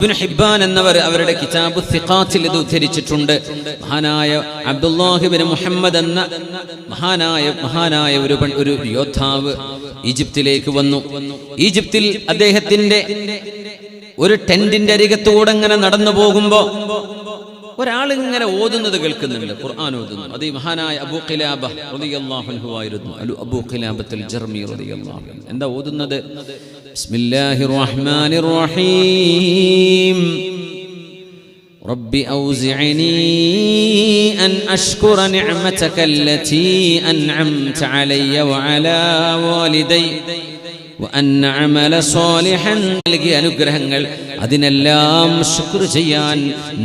ഇബ്നു ഹിബ്ബാൻ എന്നവർ അവരുടെ കിതാബു സിഖാത്തിൽ ഇത് ഉദ്ധരിച്ചിട്ടുണ്ട്. മഹാനായ അബ്ദുല്ലാഹി ഇബ്നു മുഹമ്മദ് എന്ന മഹാനായ ഒരു യോദ്ധാവ് ഈജിപ്തിലേക്ക് വന്നു. ഈജിപ്തിൽ അദ്ദേഹത്തിന്റെ ഒരു ടെന്റിന്റെ അരികത്തൂടെ ഇങ്ങനെ നടന്നു പോകുമ്പോ ഒരാളിങ്ങനെ ഓതുന്നത് കേൾക്കുന്നുണ്ട്, ഖുർആൻ ഓതുന്നു. അത് ഈ മഹാനായ അബൂ ഖിലാബ റളിയല്ലാഹു അൻഹു ആയിരുന്നു. അബൂ ഖിലാബത്തുൽ ജർമി റളിയല്ലാഹു അൻഹു. എന്താ ഓതുന്നത്? ബിസ്മില്ലാഹിർ റഹ്മാനിർ റഹീം റബ്ബി ഔസിഅനി അൻ അഷ്കുറ നിഅമതക അല്ലതി അൻഅംത അലയ്യ വഅലാ വാലിദൈ വഅന്ന അമല സ്വാലിഹൻ. നൽകിയ അനുഗ്രഹങ്ങൾ അതിനെല്ലാം ശുക്ർ ചെയ്യാൻ,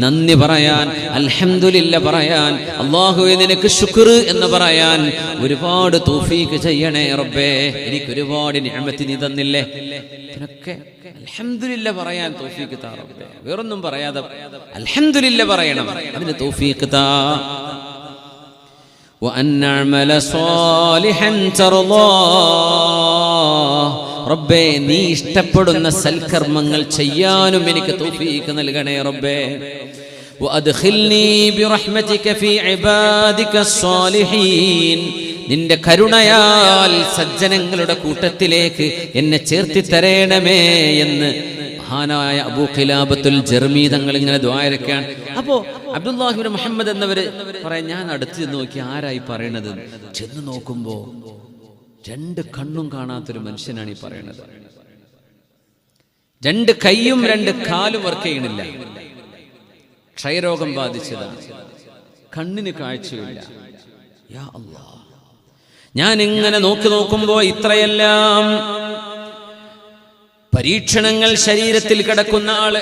നന്ദി പറയാൻ, അൽഹംദുലില്ലാ പറയാൻ, അല്ലാഹുവേ നിനക്ക് ശുക്ർ എന്ന് പറയാൻ ഒരുപാട് തൗഫീഖ് ചെയ്യണേ റബ്ബേ. എനിക്ക് ഒരുപാട് നിഅമത്ത് നീ തന്നില്ലേ, ഇതിനൊക്കെ അൽഹംദുലില്ലാ പറയാൻ തൗഫീഖ് താ റബ്ബേ. വേറൊന്നും പറയാതെ അൽഹംദുലില്ലാ പറയണം, അതിന് തൗഫീഖ് താ. وأن أعمل صالحا ترضاه. റബ്ബേ നീ ഇഷ്ടപ്പെടുന്ന സൽക്കർമ്മങ്ങൾ ചെയ്യാനും എനിക്ക് തൗഫീഖ് നൽകണേ റബ്ബേ. وأدخلني برحمتك في عبادك الصالحين. നിന്റെ കരുണയാൽ സജ്ജനങ്ങളുടെ കൂട്ടത്തിലേക്ക് എന്നെ ചേർത്തി തരണമേ എന്ന് മഹാനായ അബൂ ഖിലാബത്തുൽ ജർമി തങ്ങൾ ഇങ്ങനെ ദുആയിരക്കാൻ. അപ്പോ അബ്ദുല്ലാഹി ഇബ്നു മുഹമ്മദ് എന്നവര് പറയാൻ, ഞാൻ അടുത്ത് നോക്കി ആരായി പറയണത്? ചെന്ന് നോക്കുമ്പോ രണ്ട് കണ്ണും കാണാത്തൊരു മനുഷ്യനാണ് ഈ പറയണത്. രണ്ട് കൈയും രണ്ട് കാലും വർക്ക് ചെയ്യണില്ല, ക്ഷയരോഗം ബാധിച്ചതാണ്, കണ്ണിന് കാഴ്ചയില്ല. യാ അല്ലാഹ്, ഞാൻ ഇങ്ങനെ നോക്കുമ്പോ ഇത്രയെല്ലാം പരീക്ഷണങ്ങൾ ശരീരത്തിൽ കിടക്കുന്ന ആള്,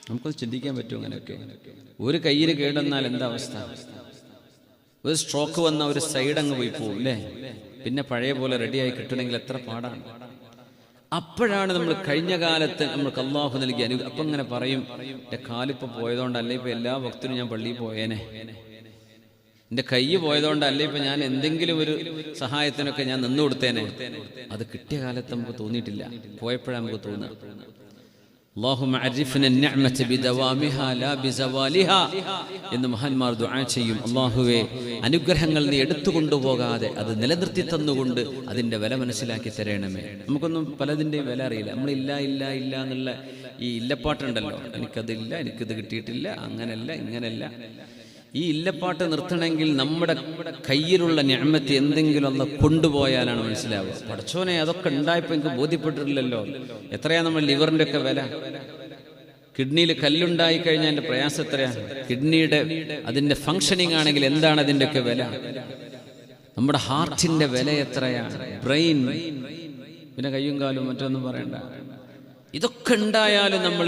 നമുക്കൊന്ന് ചിന്തിക്കാൻ പറ്റും അങ്ങനെയൊക്കെ. ഒരു കയ്യിൽ കേടെന്നാൽ എന്താ അവസ്ഥ? ഒരു സ്ട്രോക്ക് വന്ന ഒരു സൈഡ് അങ്ങ് പോയി പോകും അല്ലേ? പിന്നെ പഴയ പോലെ റെഡിയായി കിട്ടണമെങ്കിൽ എത്ര പാടാണ്. അപ്പോഴാണ് നമ്മൾ കഴിഞ്ഞ കാലത്ത് നമ്മൾക്ക് അല്ലാഹു നൽകിയ അപ്പം ഇങ്ങനെ പറയും, എൻ്റെ കാലിപ്പോൾ പോയതുകൊണ്ടല്ലേ ഇപ്പൊ എല്ലാ ഭക്തരും ഞാൻ പള്ളിയിൽ പോയേനെ, എൻ്റെ കൈ പോയതുകൊണ്ടല്ലേ ഇപ്പൊ ഞാൻ എന്തെങ്കിലും ഒരു സഹായത്തിനൊക്കെ ഞാൻ നിന്നു കൊടുത്തേനെ. അത് കിട്ടിയ കാലത്ത് നമുക്ക് തോന്നിയിട്ടില്ല, പോയപ്പോഴാണ് നമുക്ക് തോന്നുക. അല്ലാഹുമ്മ അരിഫ്ന നിഅമത ബിദവാമിഹാ ലാ ബിസവാലിഹാ എന്ന് മഹാന്മാർ ദുആ ചെയ്യും. അല്ലാഹുവേ, അനുഗ്രഹങ്ങൾ നീ എടുത്തു കൊണ്ടുപോകാതെ അത് നിലനിർത്തി തന്നുകൊണ്ട് അതിന്റെ വില മനസ്സിലാക്കി തരണമേ. നമുക്കൊന്നും പലതിൻ്റെയും വില അറിയില്ല. നമ്മൾ ഇല്ല ഇല്ല ഇല്ല എന്നുള്ള ഈ ഇല്ലപ്പാട്ടുണ്ടല്ലോ, എനിക്കതില്ല, എനിക്കിത് കിട്ടിയിട്ടില്ല, അങ്ങനല്ല ഇങ്ങനല്ല. ഈ ഇല്ലപ്പാട്ട് നിർത്തണമെങ്കിൽ നമ്മുടെ കയ്യിലുള്ള നിഅമത്ത് എന്തെങ്കിലും ഒന്ന് കൊണ്ടുപോയാലാണ് മനസ്സിലാവുക. പടച്ചോനെ, അതൊക്കെ ഉണ്ടായപ്പോൾ എനിക്ക് ബോധ്യപ്പെട്ടിട്ടില്ലല്ലോ. എത്രയാ നമ്മൾ ലിവറിന്റെ ഒക്കെ വില? കിഡ്നിയിൽ കല്ലുണ്ടായി കഴിഞ്ഞാൽ അതിന്റെ പ്രയാസം എത്രയാ? കിഡ്നിയുടെ അതിന്റെ ഫങ്ഷനിങ് ആണെങ്കിൽ എന്താണ് അതിന്റെ ഒക്കെ വില? നമ്മുടെ ഹാർട്ടിന്റെ വില എത്രയാണ്? ബ്രെയിൻ, പിന്നെ കയ്യും കാലും മറ്റൊന്നും പറയണ്ട. ഇതൊക്കെ ഉണ്ടായാലും നമ്മൾ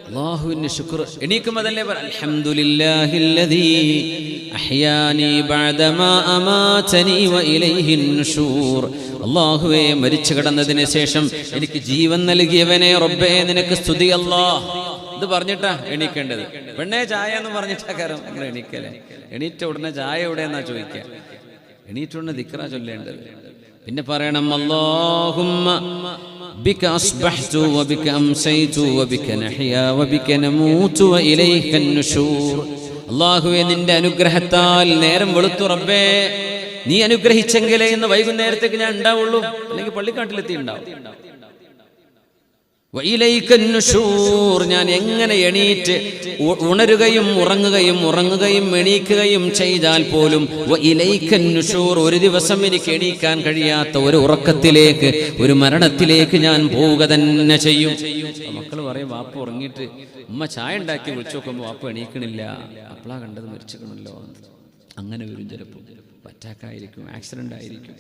അല്ലാഹുവിന് ശുക്ർ. എണീക്കുമ്പോൾ അതല്ലേ അൽഹംദുലില്ലാഹില്ലദീ അഹ്യാനി ബഅദമാ അമാതനി വഇലൈഹിൻ നുശൂർ. അല്ലാഹുവേ, മരിച്ചു കിടന്നതിന് ശേഷം എനിക്ക് ജീവൻ നൽകിയവനെ റബ്ബേ നിനക്ക് സ്തുതി അല്ലാഹ്. ഇത് പറഞ്ഞിട്ടാ എണീക്കേണ്ടത്. പെണ്ണേ ചായ എന്ന് പറഞ്ഞിട്ടാ കാരണം നിങ്ങൾ എണീക്കല്ലേ. എണീറ്റ ഉടനെ ചായ എവിടെയെന്നാ ചോദിക്കുക. എണീറ്റ ഉടനെ ദിക്റാ ചൊല്ലേണ്ടത്. പിന്നെ പറയണം, അല്ലാഹുമ്മ ബിക അസ്ബഹ്തു വബിക അംസൈതു വബിക നഹ്യാ വബിക നമൂതു വഇലൈക നുശൂർ. അല്ലാഹുവേ, നിന്റെ അനുഗ്രഹത്താൽ നേരം വെളുത്തു റബ്ബേ. നീ അനുഗ്രഹിച്ചെങ്കിലേ ഇന്ന് വൈകുന്നേരത്തേക്ക് ഞാൻ ഉണ്ടാവുള്ളൂ, അല്ലെങ്കിൽ പള്ളിക്കാട്ടിലെത്തി ഉണ്ടാവും. വഇലൈക നുശൂർ, ഞാൻ എങ്ങനെ എണീറ്റ് ഉണരുകയും ഉറങ്ങുകയും എണീക്കുകയും ചെയ്താൽ പോലും വഇലൈക നുശൂർ, ഒരു ദിവസം എനിക്ക് എണീക്കാൻ കഴിയാത്ത ഒരു ഉറക്കത്തിലേക്ക്, ഒരു മരണത്തിലേക്ക് ഞാൻ പോവുക തന്നെ ചെയ്യും. മക്കൾ പറയും, വാപ്പ ഉറങ്ങിയിട്ട് ഉമ്മ ചായ ഉണ്ടാക്കി വിളിച്ചു നോക്കുമ്പോൾ വാപ്പ എണീക്കണില്ല, അപ്പളാ കണ്ടത് മരിച്ചിക്കണല്ലോ. അങ്ങനെ വരും, ചിലപ്പോൾ അറ്റാക്കായിരിക്കും, ആക്സിഡന്റ് ആയിരിക്കും.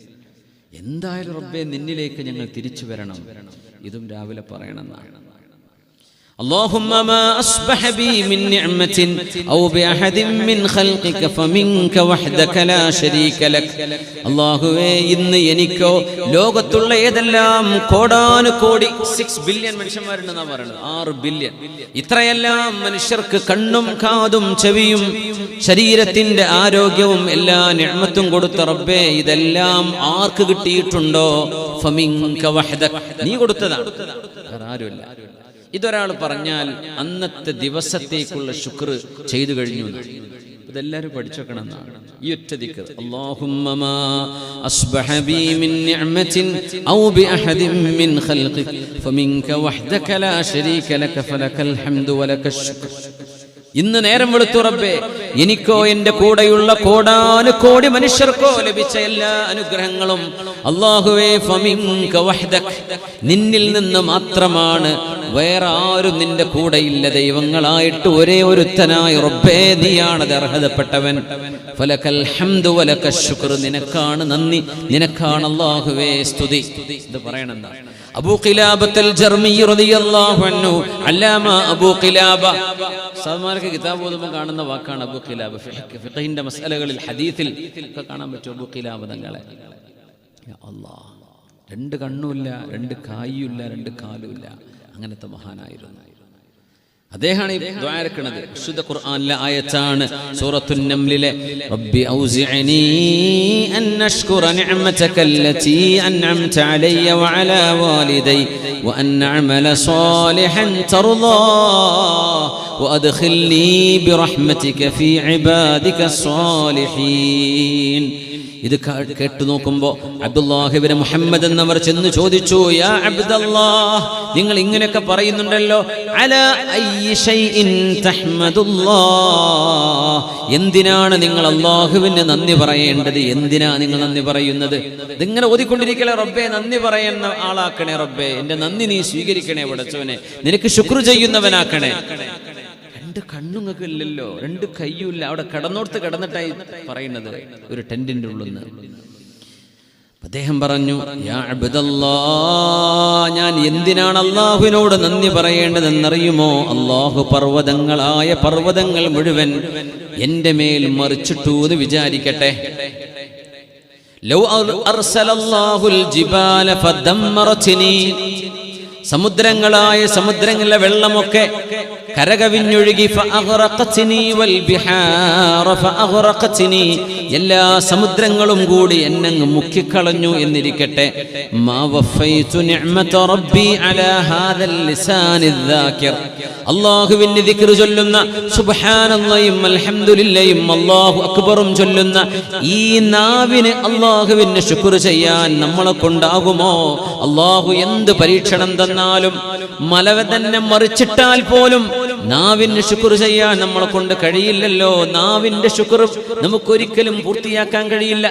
എന്തായാലും റബ്ബേ, നിന്നിലേക്ക് ഞങ്ങൾ തിരിച്ചു വരണം. ഇതും രാവിലെ പറയണമെന്നാണ്. اللهم ما أصبح بي من نعمة أو بأحد من خلقك فمنك وحدك لا شريك لك. അല്ലാഹുവേ, ഇന്ന് എനിക്കോ ലോകത്തുള്ള ഏതെല്ലാം കോടാനുകോടി 6 ബില്യൺ മനുഷ്യന്മാരുണ്ടെന്നാ പറയുന്നത്, 6 ബില്യൺ, ഇത്രയെല്ലാം മനുഷ്യർക്ക് കണ്ണും കാതും ചെവിയും ശരീരത്തിന്റെ ആരോഗ്യവും എല്ലാ നിഅമത്തും കൊടുത്ത റബ്ബേ, ഇതെല്ലാം ആർക്ക് കിട്ടിയിട്ടുണ്ടോ? ഫമിൻക വഹദക, നീ കൊടുത്തതാണ്, വേറെ ആരുമില്ല. ഇതൊരാൾ പറഞ്ഞാൽ അന്നത്തെ ദിവസത്തേക്കുള്ള ശുക്ർ ചെയ്തു കഴിഞ്ഞു. ഇതെല്ലാവരും പഠിച്ചു വെക്കണം എന്നാണ് ഈ ഒറ്റ ദിക്ർ. അല്ലാഹുമ്മ മാ അസ്ബഹ ബി മിൻ നിഅമത്തിൻ ഔ ബി അഹദിൻ മിൻ ഖൽഖിക ഫമിൻക വഹ്ദക ലാ ശരീക ലക ഫലകൽ ഹംദു വലകശ് ശുക്ർ. ഇന്ന് നേരം വെളുത്തു റബ്ബേ, എനിക്കോ എൻ്റെ കൂടെയുള്ള കോടാനുകോടി മനുഷ്യർക്കോ ലഭിച്ച എല്ലാ അനുഗ്രഹങ്ങളും അല്ലാഹുവേ ഫമിൻക വഹ്ദക, നിന്നിൽ നിന്ന് മാത്രമാണ്, വേറെ ആരും നിന്റെ കൂടെയില്ല. ദൈവങ്ങളായിട്ട് ഒരേ ഒരുത്തനായ റബ്ബേ, നീയാണത് അർഹതപ്പെട്ടവൻ. ഫലകൽ ഹംദു വലകശ് ശുക്ർ, നിനക്കാണ് നന്ദി, നിനക്കാണ് അല്ലാഹുവേ സ്തുതി. ഇത് പറയണം. അബൂ ഖിലാബത്തുൽ ജർമി റളിയല്ലാഹു അൻഹു, അല്ലാമ അബൂ ഖിലാബ, സാമാർക്ക് കിതാബ് ഓതുമ്പോൾ കാണുന്ന വാക്കാണ് അബൂ ഖിലാബ. ഫിഖഹിന്റെ മസ്അലകളിൽ ഹദീസിൽ ഒക്കെ കാണാൻ പറ്റും അബൂ ഖിലാബ തങ്ങളെ. യാ അല്ലാഹ്, രണ്ട് കണ്ണുമില്ല, രണ്ട് കായുമില്ല, രണ്ട് കാലുമില്ല, അങ്ങനത്തെ മഹാനായിരുന്നു. അദ്ദേഹമാണ് ഈ ദുആ ഇറക്കുന്നത്. വിശുദ്ധ ഖുർആനിലെ ആയത്താണ് സൂറത്തുൻ നംലിലെ റബ്ബി ഔസിഅനി അൻ അഷ്കുറ നിഅമതകല്ലതി അൻഅംത അലയ്യ വഅലാ വാലിദൈ വഅൻ അഅമല സാലിഹൻ തർളാ വഅദ്ഖിൽനി ബിറഹ്മതിക ഫീ ഇബാദിക സ്സാലിഹീൻ. ഇത് കേട്ടു നോക്കുമ്പോൾ അബ്ദുല്ലാഹ് ഇബ്നു മുഹമ്മദ് എന്നവർ ചെന്ന് ചോദിച്ചു, യാ അബ്ദല്ലാഹ്, നിങ്ങൾ ഇങ്ങനെയൊക്കെ പറയുന്നുണ്ടല്ലോ, അലാ അയ്യി ശൈഇൻ തഹ്മദുല്ലാഹ്, എന്തിനാണ് നിങ്ങൾ അല്ലാഹുവിന് നന്ദി പറയേണ്ടത്? എന്തിനാ നിങ്ങൾ നന്ദി പറയുന്നത്? ഇതിങ്ങനെ ഓതിക്കൊണ്ടിരിക്കലേ റബ്ബേ, നന്ദി പറയുന്ന ആളാക്കണേ റബ്ബേ, എൻ്റെ നന്ദി നീ സ്വീകരിക്കണേ പടച്ചവനെ, നിനക്ക് ശുക്ർ ചെയ്യുന്നവനാക്കണേ. രണ്ട് കണ്ണുങ്ങൾക്ക് ഇല്ലല്ലോ, രണ്ട് കയ്യുമില്ല, അവിടെ കിടന്നോടത്ത് കിടന്നിട്ടായി പറയുന്നത് ഒരു ടെന്റിന്റെ ഉള്ളിൽ നിന്ന്. അദ്ദേഹം പറഞ്ഞു, യാ അബ്ദല്ലാഹ്, ഞാൻ എന്തിനാണ് അല്ലാഹുവിനോട് നന്ദി പറയേണ്ടതെന്നറിയുമോ? അല്ലാഹു പർവ്വതങ്ങളായ പർവ്വതങ്ങൾ മുഴുവൻ എൻ്റെ മേൽ മറിച്ചിട്ടു എന്ന് വിചാരിക്കട്ടെ. ലൗ അർസലല്ലാഹുൽ ജിബാല ഫദമ്മറത്നി, സമുദ്രങ്ങളായ സമുദ്രങ്ങളിലെ വെള്ളമൊക്കെ കരകവിഞ്ഞൊഴുകി, ഫഅഗ്റഖത്നി വൽ ബിഹാറ ഫഅഗ്റഖത്നി, എല്ലാ സമുദ്രങ്ങളും കൂടി എന്നങ്ങ് മുക്കിക്കളഞ്ഞു എന്നിരിക്കട്ടെ. മാ വഫൈതു നിഅമത റബ്ബി അലാ ഹാദൽ ലിസാനിൽ ദാകിർ, അല്ലാഹുവിന്റെ ദിക്ർ ചൊല്ലുന്ന, സുബ്ഹാനല്ലാഹും അൽഹംദുലില്ലാഹും അല്ലാഹു അക്ബറും ചൊല്ലുന്ന ഈ നാവിന് അല്ലാഹുവിന് ശുക്ർ ചെയ്യാൻ നമ്മളെ കൊണ്ടാകുമോ? അല്ലാഹു എന്ത് പരീക്ഷണം തന്നാലും, മലവ തന്നെ മറിച്ചിട്ടാൽ പോലും നാവിന് ശുക്ർ ചെയ്യാൻ നമ്മളെ കൊണ്ട് കഴിയില്ലല്ലോ. നാവിന്റെ ശുക്ർ നമുക്കൊരിക്കലും പൂർത്തിയാക്കാൻ കഴിയില്ല.